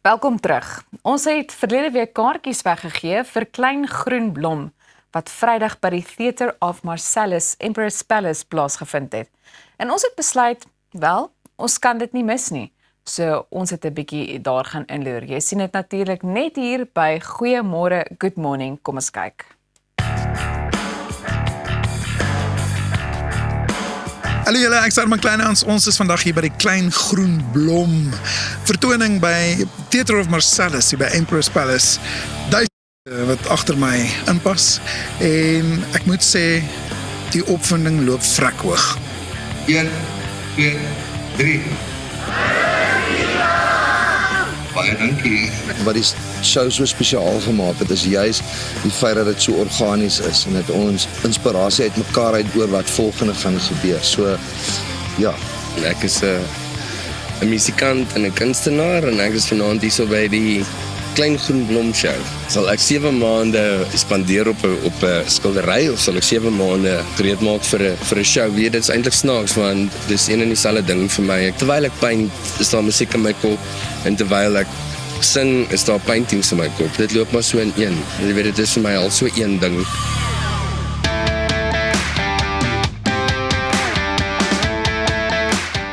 Welkom terug. Ons het verlede week kaartjies weggegee vir Klein, Groen, Blom, wat Vrydag by die Theatre of Marcellus, Emperor's Palace plaasgevind het. En ons het besluit, wel, ons kan dit nie mis nie. So ons het 'n bietjie daar gaan inloer. Jy sien dit natuurlik net hier by Goeiemôre, Good Morning. Kom ons kyk. Hallo julle, ek sê Klein, ons is vandag hier by die Klein, Groen, Blom vertoning by Theatre of Marcellus hier by Emperor's Palace. Duisende wat agter my inpas en ek moet sê die opwinding loop vrek hoog. 1, 2, 3. Baie dankie. Wat die show so spesiaal gemaak het, is juist die feit dat dit so organies is en dat ons inspirasie uit mekaar uit oor wat volgende gaan gebeur. So, ja. Ek is 'n musikant en 'n kunstenaar en ek is vanaand hier so by die Klein Groen Blom show. Sal ek 7 maande spandeer op 'n skildery of sal ek 7 maande gereed maak vir 'n show? Weet, dit is eintlik snaaks want dis een en dieselfde ding vir my. Terwyl ek paint, is daar musiek in my kop en terwyl ek sing, is daar paintings in my kop. Dit loop maar so in een. Jy weet, dit is vir my al so een ding.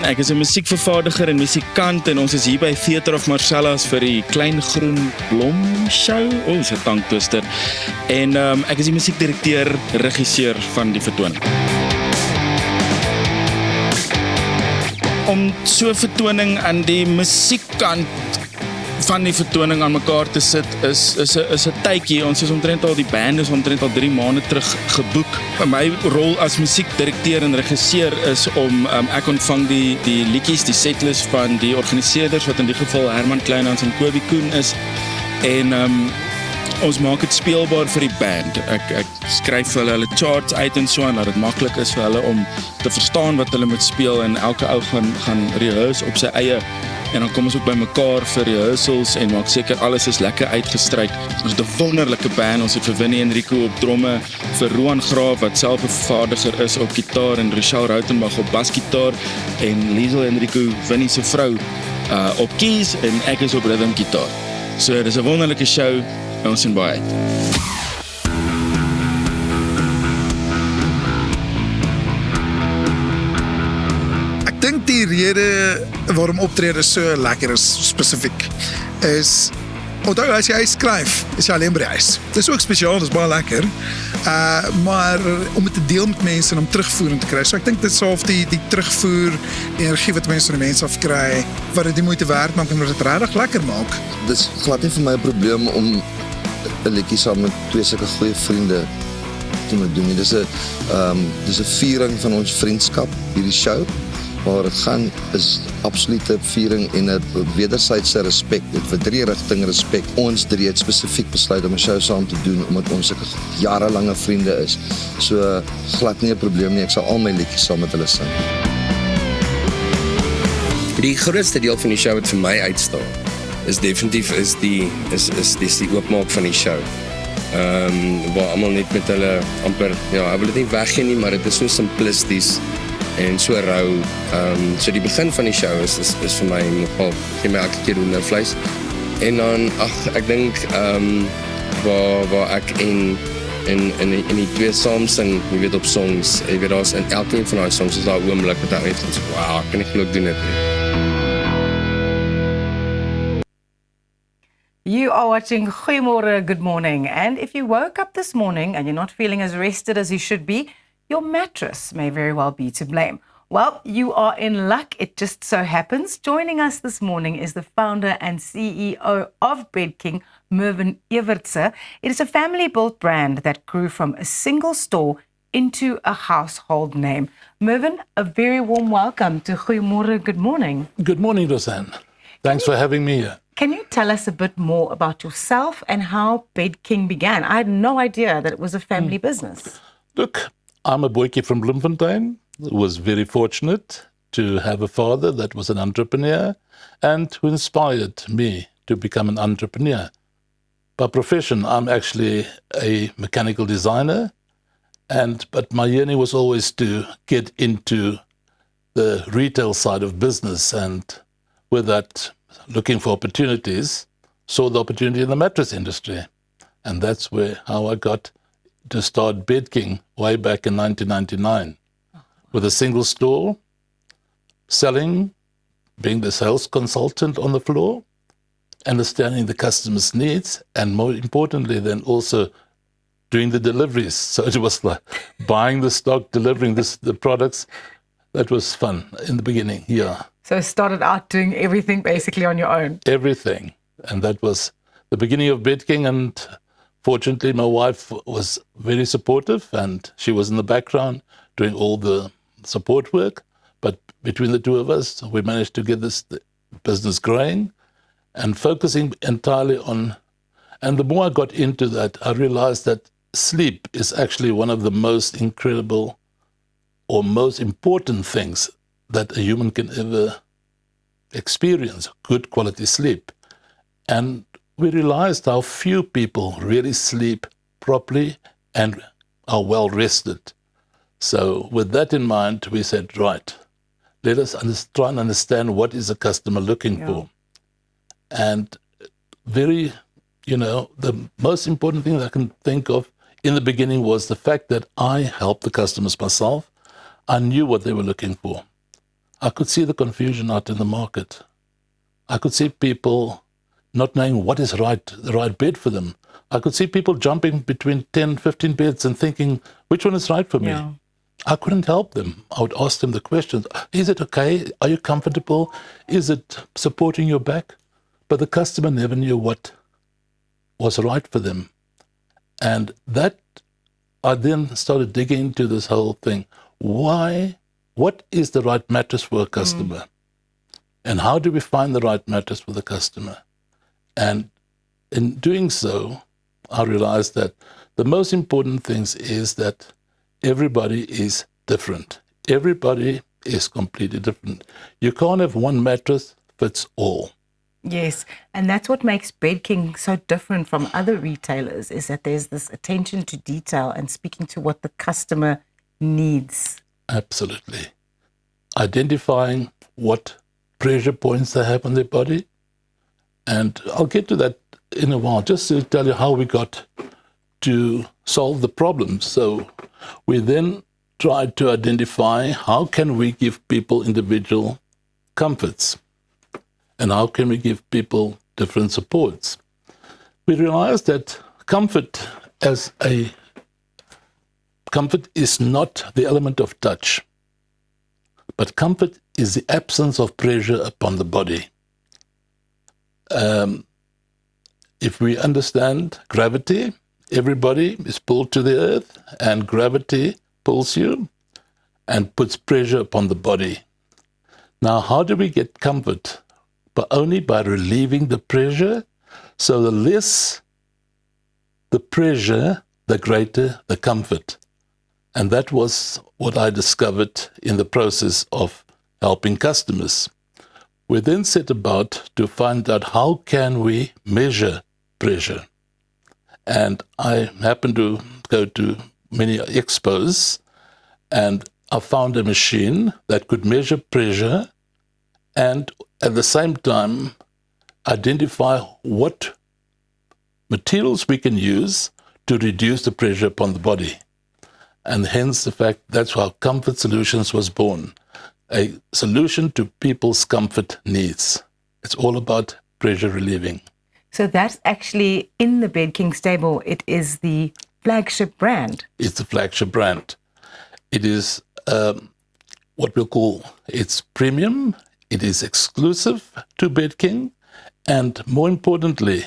Ek is 'n musiekvervaardiger en musikant en ons is hier by Theatre of Marcellus vir die Klein Groen Blom show. Ons het 'n tongtwister. En ek is die musiekdirekteur, regisseur van die vertoning. Om so 'n vertoning aan die musiekkant van die vertoning aan mekaar te sit is 'n tydjie. Ons is omtrent al, die band is omtrent al 3 maande terug geboek. My rol as musiekdirekteur en regisseur is om ek ontvang die liedjies, die setlist van die organiseerders, wat in die geval Herman Klein en Koen is, en ons maak dit speelbaar vir die band. Ek skryf vir hulle charts uit en so aan, dat dit maklik is vir hulle om te verstaan wat hulle moet speel, en elke ou gaan rehearse op sy eie. En dan kom ons ook by mekaar vir rehearsals en maak seker alles is lekker uitgestryk. Ons het 'n wonderlike band. Ons het vir Winnie Enrico op dromme, vir Roan Graaf wat self 'n vervaardiger is op gitaar, en Rochelle Rautenbach op basgitaar, en Liesel Enrico, Winnie se vrou, op keys, en ek is op rhythm gitaar. So dis 'n wonderlike show en ons sien baie uit. Ek dink die rede waarom optrede so lekker is, spesifiek, is, onthou as jy skryf, is jy alleen by die huis. Dis ook spesiaal, dis baie lekker, maar om dit te deel met mense en om terugvoering te kry, so ek dink dit is half die terugvoer, die energie wat mense van die mense afkry, wat dit die moeite werd maak en wat dit regtig lekker maak. Dit is glad nie vir my 'n probleem om 'n liedjie saam met 2 sulke goeie vriende te moet doen. Dis 'n viering van ons vriendskap, hierdie show. Waar het gaan is absolute viering en 'n wederwysige respek. Dit vir 3 rigting respek. Ons 3 het spesifiek besluit om 'n show saam te doen omdat ons sulke jarelange vriende is. So glad nie 'n probleem nie. Ek sal al my liedjies saam met hulle sing. Die grootste deel van die show wat vir my uitstaan is definitief die oopmaak van die show. Waar almal net met hulle amper, ek wil dit nie weggee nie, maar dit is so simplisties en so rou. So die begin van die show is vir my nogal, gee my elke keer hoendervleis. En dan, ek dink, waar ek en die 2 saam sing, jy weet, op songs, jy weet, daar's in elkeen van daai songs is daar 'n oomblik wat ek net van, wow, ek kan nie glo ek doen dit nie. You are watching Goeiemôre, Good Morning, and if you woke up this morning and you're not feeling as rested as you should be, your mattress may very well be to blame. Well, you are in luck. It just so happens. Joining us this morning is the founder and CEO of Bed King, Mervyn Evertse. It is a family-built brand that grew from a single store into a household name. Mervyn, a very warm welcome to Goeiemôre, Good Morning. Good morning, Roseanne. Thanks for having me here. Can you tell us a bit more about yourself and how Bed King began? I had no idea that it was a family business. Look, I'm a boykie from Bloemfontein. Was very fortunate to have a father that was an entrepreneur and who inspired me to become an entrepreneur. By profession, I'm actually a mechanical designer, but my journey was always to get into the retail side of business, and with that looking for opportunities, saw the opportunity in the mattress industry. And that's how I got to start Bed King way back in 1999 with a single store, selling, being the sales consultant on the floor, understanding the customer's needs, and more importantly, then also doing the deliveries. So it was like buying the stock, delivering the products. That was fun in the beginning, yeah. So started out doing everything basically on your own. Everything. And that was the beginning of Bed King. And fortunately, my wife was very supportive, and she was in the background doing all the support work. But between the two of us, we managed to get this business growing and focusing entirely on. And the more I got into that, I realized that sleep is actually one of the most incredible or most important things that a human can ever experience, good quality sleep. And we realized how few people really sleep properly and are well rested. So with that in mind, we said, right, let us try and understand what is a customer looking for. And the most important thing that I can think of in the beginning was the fact that I helped the customers myself. I knew what they were looking for. I could see the confusion out in the market. I could see people not knowing what is the right bed for them. I could see people jumping between 10, 15 beds and thinking, which one is right for me? Yeah. I couldn't help them. I would ask them the questions. Is it okay? Are you comfortable? Is it supporting your back? But the customer never knew what was right for them. And that, I then started digging into this whole thing. Why? What is the right mattress for a customer? And how do we find the right mattress for the customer? And in doing so, I realized that the most important thing is that everybody is different. Everybody is completely different. You can't have one mattress fits all. Yes, and that's what makes Bed King so different from other retailers, is that there's this attention to detail and speaking to what the customer needs. Absolutely. Identifying what pressure points they have on their body. And I'll get to that in a while, just to tell you how we got to solve the problem. So we then tried to identify how can we give people individual comforts and how can we give people different supports. We realized that comfort is not the element of touch, but comfort is the absence of pressure upon the body. If we understand gravity, everybody is pulled to the earth, and gravity pulls you and puts pressure upon the body. Now, how do we get comfort? But only by relieving the pressure. So the less the pressure, the greater the comfort. And that was what I discovered in the process of helping customers. We then set about to find out how can we measure pressure. And I happened to go to many expos, and I found a machine that could measure pressure and at the same time identify what materials we can use to reduce the pressure upon the body. And hence the fact that's how Comfort Solutions was born, a solution to people's comfort needs. It's all about pressure relieving. So that's actually in the Bed King stable. It is the flagship brand. It's the flagship brand. It is what we'll call, it's premium, it is exclusive to Bed King, and more importantly,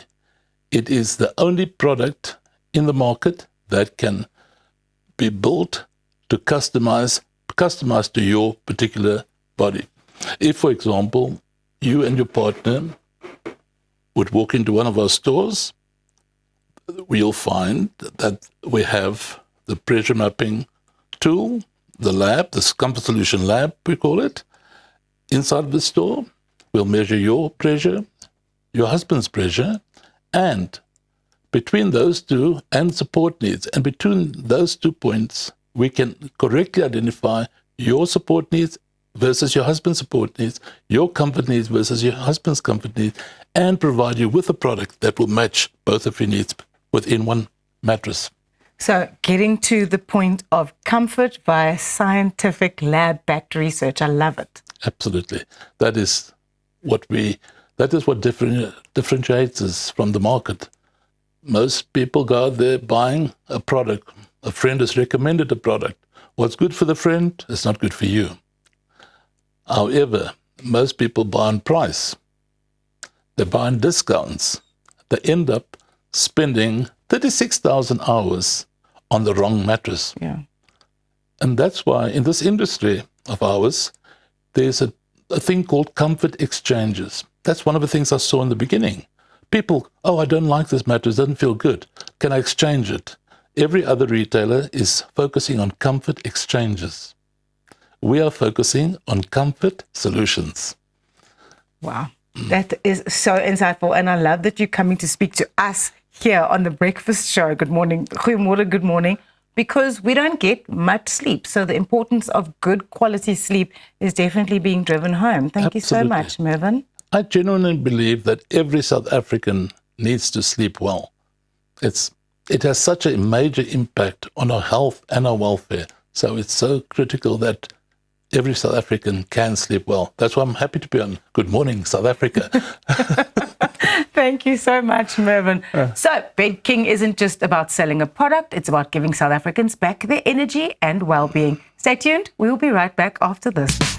it is the only product in the market that can be built to customized to your particular body. If, for example, you and your partner would walk into one of our stores, we'll find that we have the pressure mapping tool, the lab, the Comfort Solution lab, we call it. Inside the store, we'll measure your pressure, your husband's pressure, and between those two and support needs, and between those 2 points, we can correctly identify your support needs versus your husband's support needs, your comfort needs versus your husband's comfort needs, and provide you with a product that will match both of your needs within one mattress. So getting to the point of comfort via scientific lab-backed research. I love it. Absolutely. That is what differentiates us from the market. Most people go out there buying a product. A friend has recommended a product. What's good for the friend is not good for you. However, most people buy on price. They buy on discounts. They end up spending 36,000 hours on the wrong mattress. Yeah. And that's why in this industry of ours, there's a thing called comfort exchanges. That's one of the things I saw in the beginning. People, oh, I don't like this mattress, it doesn't feel good. Can I exchange it? Every other retailer is focusing on comfort exchanges. We are focusing on comfort solutions. Wow. That is so insightful. And I love that you're coming to speak to us here on the breakfast show. Good morning. Goeiemôre, good morning. Because we don't get much sleep. So the importance of good quality sleep is definitely being driven home. Thank you so much, Mervyn. I genuinely believe that every South African needs to sleep well. It has such a major impact on our health and our welfare. So it's so critical that every South African can sleep well. That's why I'm happy to be on Good Morning, South Africa. Thank you so much, Mervyn. So, Bed King isn't just about selling a product, it's about giving South Africans back their energy and well-being. Stay tuned. We'll be right back after this.